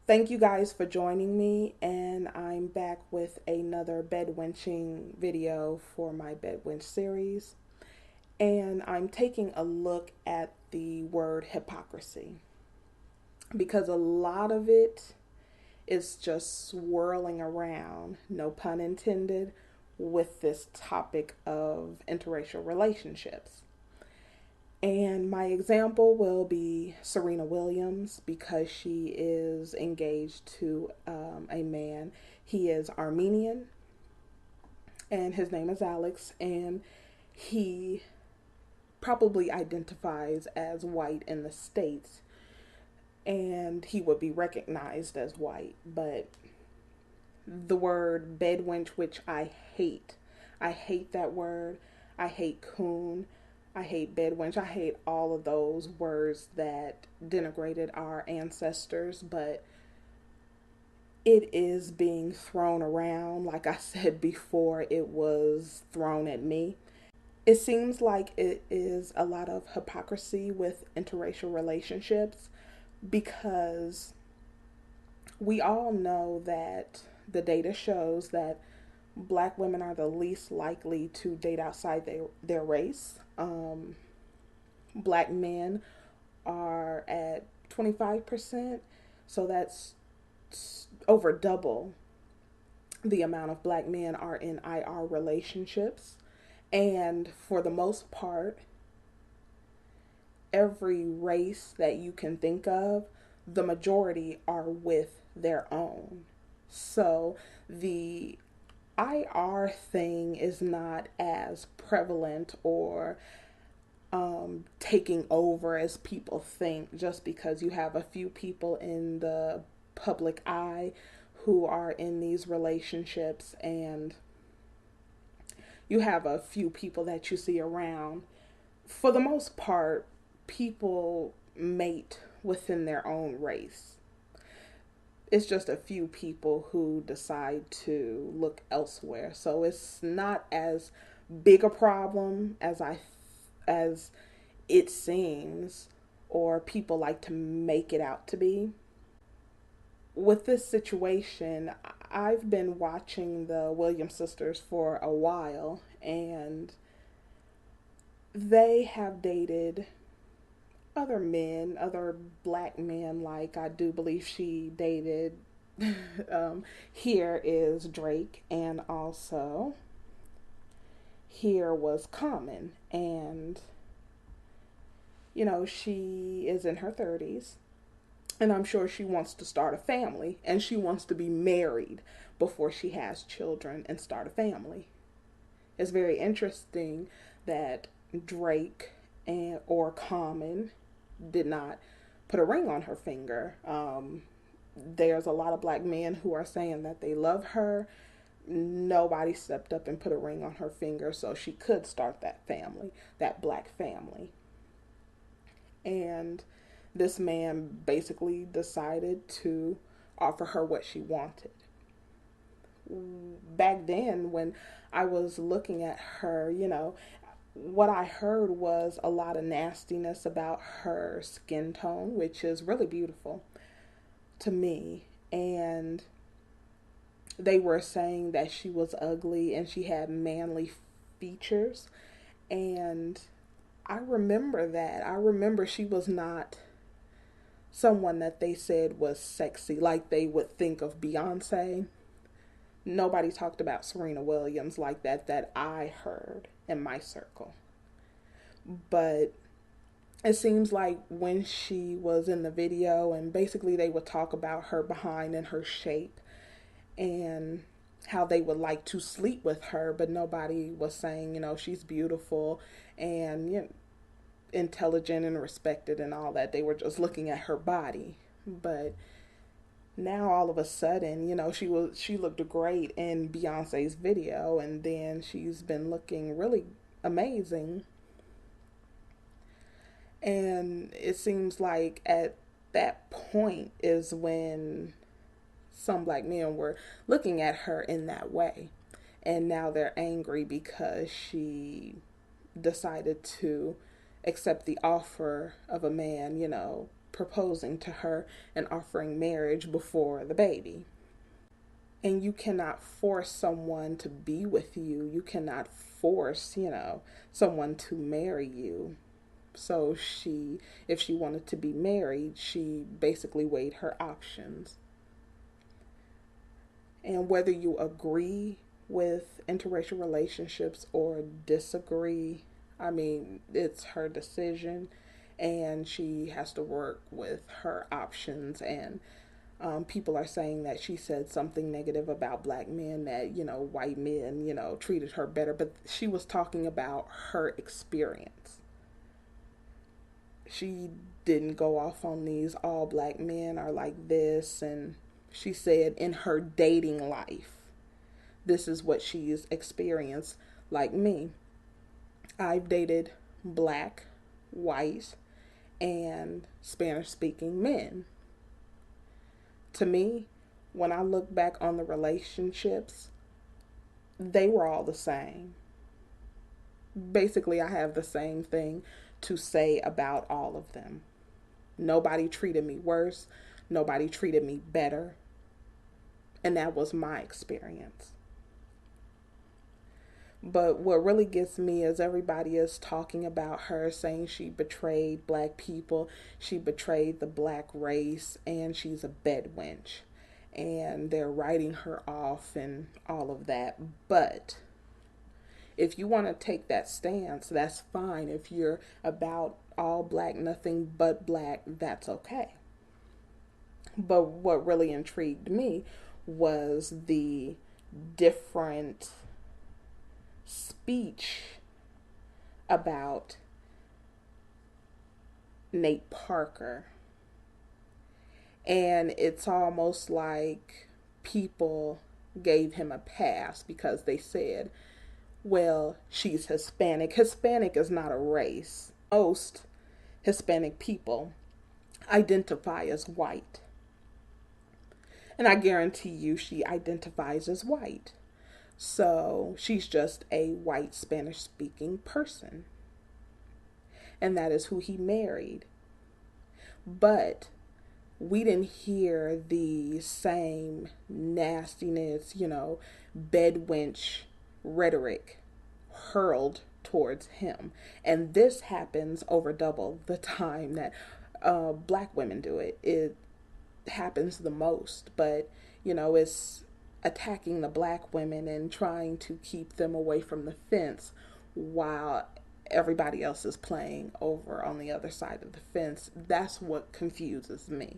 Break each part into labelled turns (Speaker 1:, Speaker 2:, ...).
Speaker 1: Thank you guys for joining me, and I'm back with another bed-wenching video for my bed-wench series. And I'm taking a look at the word hypocrisy because a lot of it is just swirling around, no pun intended, with this topic of interracial relationships. And my example will be Serena Williams because she is engaged to a man. He is Armenian and his name is Alex, and he probably identifies as white in the States and he would be recognized as white. But the word bedwench, which I hate that word. I hate coon. I hate bedwench. I hate all of those words that denigrated our ancestors, but it is being thrown around. Like I said before, it was thrown at me. It seems like it is a lot of hypocrisy with interracial relationships because we all know that the data shows that black women are the least likely to date outside their race. Black men are at 25%, so that's over double the amount of black men are in IR relationships. And for the most part, every race that you can think of, the majority are with their own. So the IR thing is not as prevalent or taking over as people think, just because you have a few people in the public eye who are in these relationships and you have a few people that you see around. For the most part, people mate within their own race. It's just a few people who decide to look elsewhere. So it's not as big a problem as it seems or people like to make it out to be. With this situation, I've been watching the Williams sisters for a while and they have dated other men, other black men. Like I do believe she dated here is Drake, and also here was Common. And she is in her 30s, and I'm sure she wants to start a family and she wants to be married before she has children and start a family. It's very interesting that Drake and or Common did not put a ring on her finger. There's a lot of black men who are saying that they love her. Nobody stepped up and put a ring on her finger so she could start that family, that black family. And this man basically decided to offer her what she wanted. Back then, when I was looking at her, what I heard was a lot of nastiness about her skin tone, which is really beautiful to me. And they were saying that she was ugly and she had manly features. And I remember that. I remember she was not someone that they said was sexy like they would think of Beyonce. Nobody talked about Serena Williams like that I heard in my circle. But it seems like when she was in the video, and basically they would talk about her behind and her shape and how they would like to sleep with her, but nobody was saying, she's beautiful and intelligent and respected and all that. They were just looking at her body. But now all of a sudden, she looked great in Beyonce's video, and then she's been looking really amazing. And it seems like at that point is when some black men were looking at her in that way. And now they're angry because she decided to accept the offer of a man, proposing to her and offering marriage before the baby. And you cannot force someone to be with you. You cannot force, someone to marry you. So if she wanted to be married, she basically weighed her options. And whether you agree with interracial relationships or disagree, I mean, it's her decision, and she has to work with her options. And people are saying that she said something negative about black men, that, white men, treated her better. But she was talking about her experience. She didn't go off on these all black men are like this. And she said in her dating life, this is what she's experienced. Like me, I've dated black, white, and Spanish speaking men. To me, when I look back on the relationships, they were all the same. Basically, I have the same thing to say about all of them. Nobody treated me worse. Nobody treated me better. And that was my experience. But what really gets me is everybody is talking about her, saying she betrayed black people, she betrayed the black race, and she's a bed-wench. And they're writing her off and all of that. But if you want to take that stance, that's fine. If you're about all black, nothing but black, that's okay. But what really intrigued me was the different speech about Nate Parker. And it's almost like people gave him a pass because they said, well, she's Hispanic. Hispanic is not a race. Most Hispanic people identify as white. And I guarantee you she identifies as white. So she's just a white Spanish speaking person. And that is who he married. But we didn't hear the same nastiness, bed-wench rhetoric hurled towards him. And this happens over double the time that black women do it. It happens the most. But, it's attacking the black women and trying to keep them away from the fence while everybody else is playing over on the other side of the fence. That's what confuses me.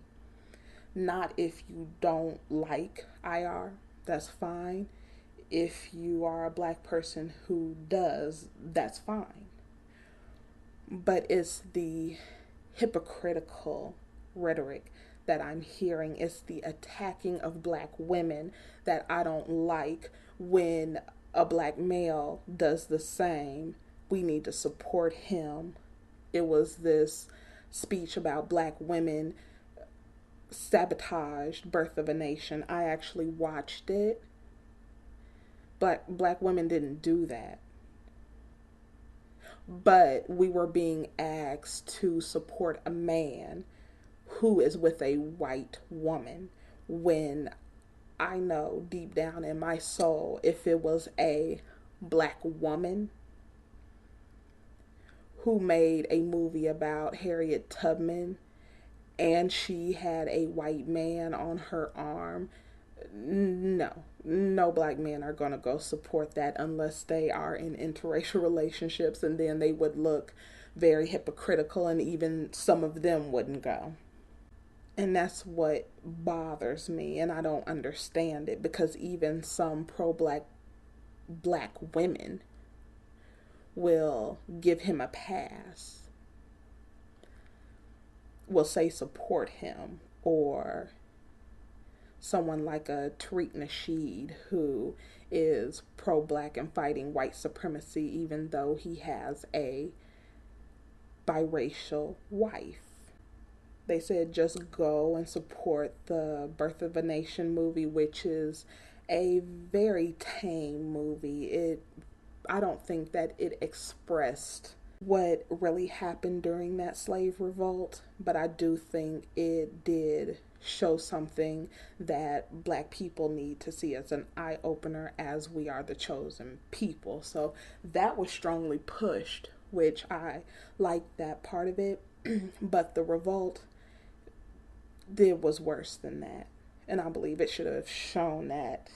Speaker 1: Not if you don't like IR, that's fine. If you are a black person who does, that's fine. But it's the hypocritical rhetoric that I'm hearing. It's the attacking of black women that I don't like. When a black male does the same, we need to support him. It was this speech about black women sabotaged Birth of a Nation. I actually watched it. Black women didn't do that. But we were being asked to support a man who is with a white woman, when I know deep down in my soul, if it was a black woman who made a movie about Harriet Tubman and she had a white man on her arm, no black men are going to go support that unless they are in interracial relationships, and then they would look very hypocritical, and even some of them wouldn't go. And that's what bothers me, and I don't understand it, because even some pro-black black women will give him a pass, will say support him, or someone like a Tariq Nasheed, who is pro-black and fighting white supremacy, even though he has a biracial wife. They said just go and support the Birth of a Nation movie, which is a very tame movie. I don't think that it expressed what really happened during that slave revolt, but I do think it did show something that black people need to see as an eye opener, as we are the chosen people. So that was strongly pushed, which I liked that part of it. But the revolt was worse than that. And I believe it should have shown that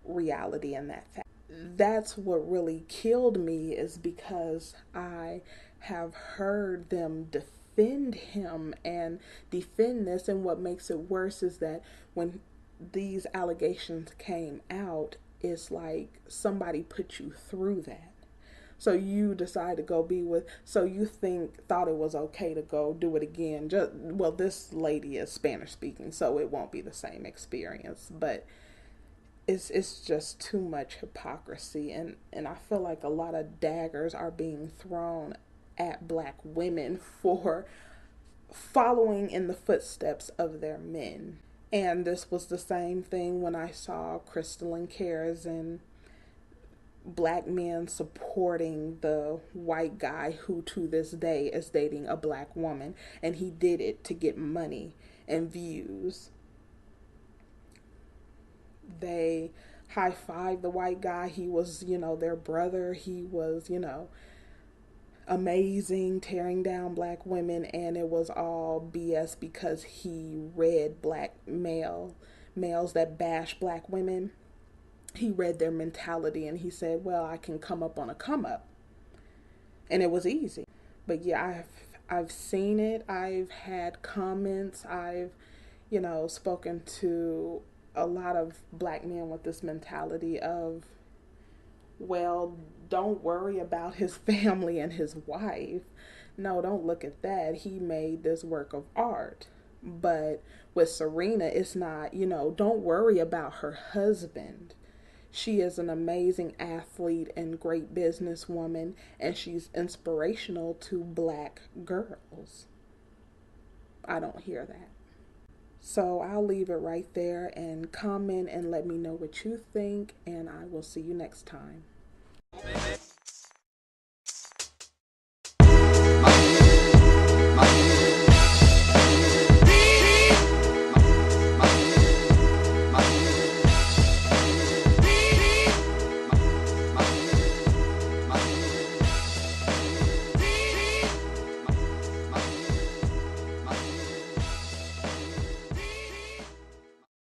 Speaker 1: reality and that fact. That's what really killed me, is because I have heard them defend him and defend this. And what makes it worse is that when these allegations came out, it's like somebody put you through that. So you decide to go be with, so you thought it was okay to go do it again. Well, this lady is Spanish speaking, so it won't be the same experience, but it's just too much hypocrisy, and I feel like a lot of daggers are being thrown at black women for following in the footsteps of their men. And this was the same thing when I saw crystalline cares and black men supporting the white guy who to this day is dating a black woman, and he did it to get money and views. They high-fived the white guy. He was, their brother. He was, amazing, tearing down black women, and it was all BS because he read black males that bash black women. He read their mentality, and he said, well, I can come up on a come up. And it was easy. But yeah, I've seen it. I've had comments. I've, spoken to a lot of black men with this mentality of, well, don't worry about his family and his wife. No, don't look at that. He made this work of art. But with Serena, it's not, don't worry about her husband. She is an amazing athlete and great businesswoman, and she's inspirational to black girls. I don't hear that. So I'll leave it right there, and comment and let me know what you think, and I will see you next time.